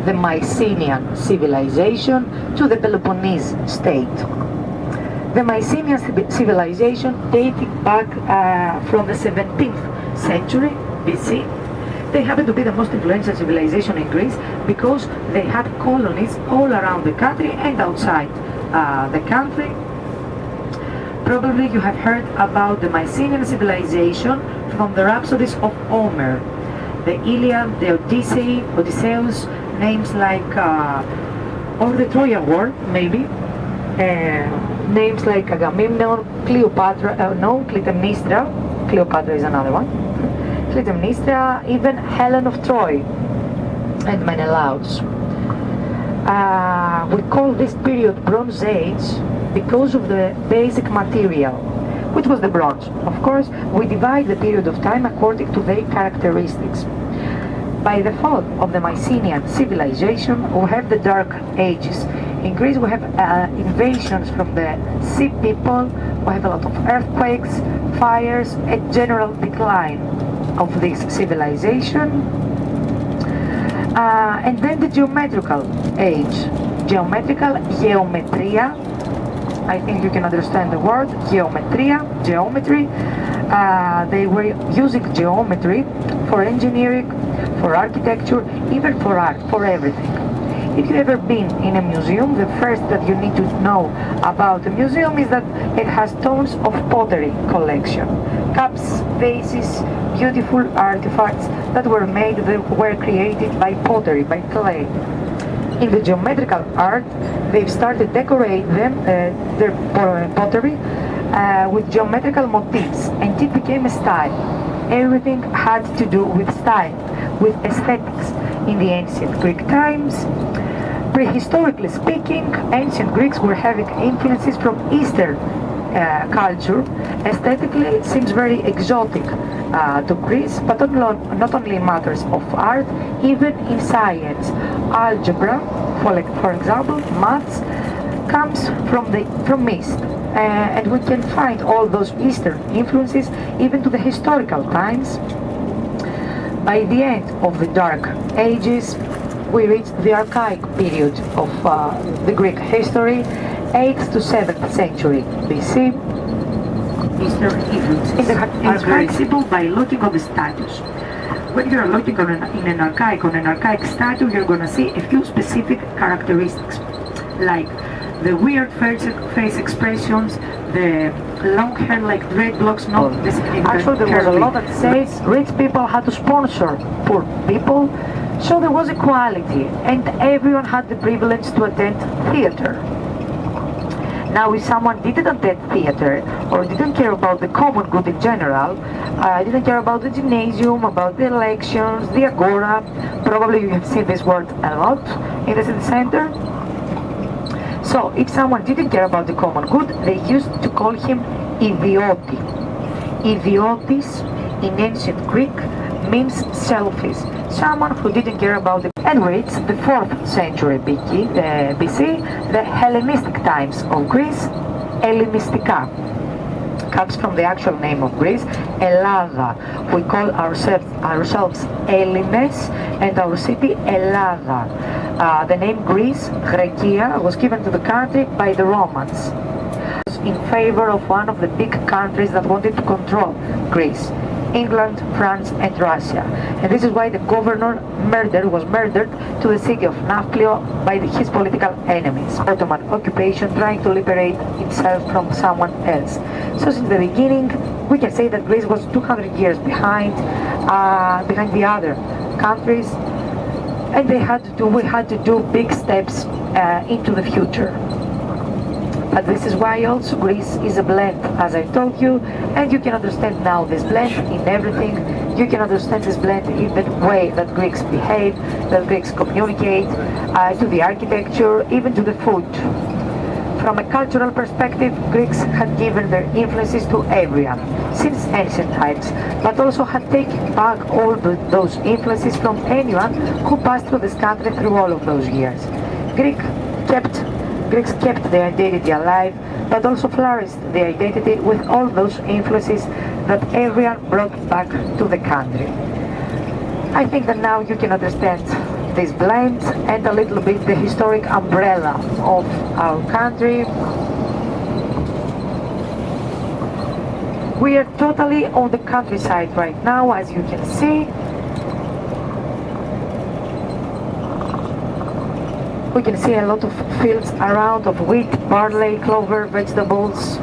the Mycenaean civilization to the Peloponnese state. The Mycenaean civilization dating back from the 17th century BC. They happen to be the most influential civilization in Greece because they had colonies all around the country and outside the country. Probably you have heard about the Mycenaean civilization from the Rhapsodies of Homer. The Iliad, the Odysseus, names like, or the Trojan War, maybe. Names like Agamemnon, Cleopatra, Clytemnestra. Cleopatra is another one. Clytemnestra, even Helen of Troy, and Menelaus. We call this period Bronze Age because of the basic material, which was the bronze. Of course, we divide the period of time according to their characteristics. By the fall of the Mycenaean civilization, we have the Dark Ages. In Greece, we have invasions from the sea people, we have a lot of earthquakes, fires, a general decline of this civilization. And then the geometrical age. Geometria, I think you can understand the word, geometry. They were using geometry for engineering, for architecture, even for art, for everything. If you've ever been in a museum, the first that you need to know about a museum is that it has tons of pottery collection. Cups, vases, beautiful artifacts that were created by pottery, by clay. In the geometrical art, they've started decorate their pottery with geometrical motifs, and it became a style. Everything had to do with style, with aesthetics. In the ancient Greek times, prehistorically speaking, ancient Greeks were having influences from Eastern culture. Aesthetically, it seems very exotic to Greece, but not only in matters of art, even in science. Algebra, for example, maths, comes from East. And we can find all those Eastern influences even to the historical times. By the end of the Dark Ages, we reach the archaic period of the Greek history, 8th to 7th century BC. Eastern influences are very simple by looking at the statues. When you're looking on an archaic statue, you're going to see a few specific characteristics, like the weird face expressions, the long hair like dreadlocks, not actually there was a law that says rich people had to sponsor poor people, so there was equality and everyone had the privilege to attend theater. Now if someone didn't attend theater or didn't care about the common good in general, didn't care about the gymnasium, about the elections, the agora, probably you have seen this word a lot in the city center. So if someone didn't care about the common good, they used to call him idioti. Idiotis in ancient Greek means selfish, someone who didn't care about the... And it's the 4th century BC, the Hellenistic times of Greece, Hellenistica. Comes from the actual name of Greece, Ελλάδα. We call ourselves Hellenes and our city Ελλάδα. The name Greece, Grecia, was given to the country by the Romans in favor of one of the big countries that wanted to control Greece, England, France and Russia. And this is why the governor was murdered to the city of Nafplio by his political enemies. Ottoman occupation trying to liberate itself from someone else. So since the beginning, we can say that Greece was 200 years behind the other countries, and we had to do big steps into the future. But this is why also Greece is a blend, as I told you, and you can understand now this blend in everything. You can understand this blend in the way that Greeks behave, that Greeks communicate, to the architecture, even to the food. From a cultural perspective, Greeks had given their influences to everyone since ancient times, but also had taken back all those influences from anyone who passed through this country through all of those years. Greeks kept their identity alive, but also flourished their identity with all those influences that everyone brought back to the country. I think that now you can understand this blends and a little bit the historic umbrella of our country. We are totally on the countryside right now, as you can see. We can see a lot of fields around of wheat, barley, clover, vegetables.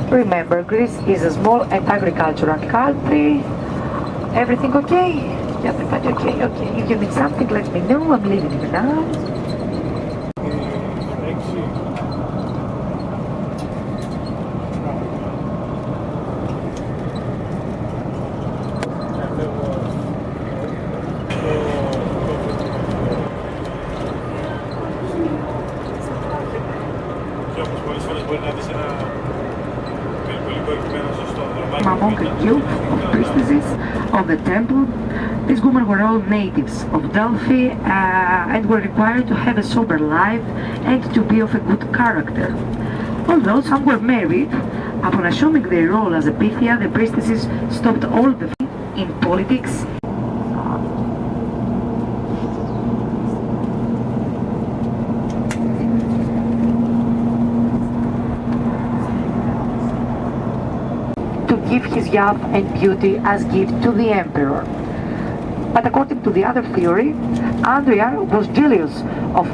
Remember, Greece is a small and agricultural country. Everything okay? Everybody okay? Okay. If you need something, let me know. I'm leaving you now. Among the youth of priestesses of the temple, these women were all natives of Delphi and were required to have a sober life and to be of a good character. Although some were married, upon assuming their role as a Pythia, the priestesses stopped all the in politics. To give his youth and beauty as gift to the emperor. But according to the other theory, Andrea was jealous of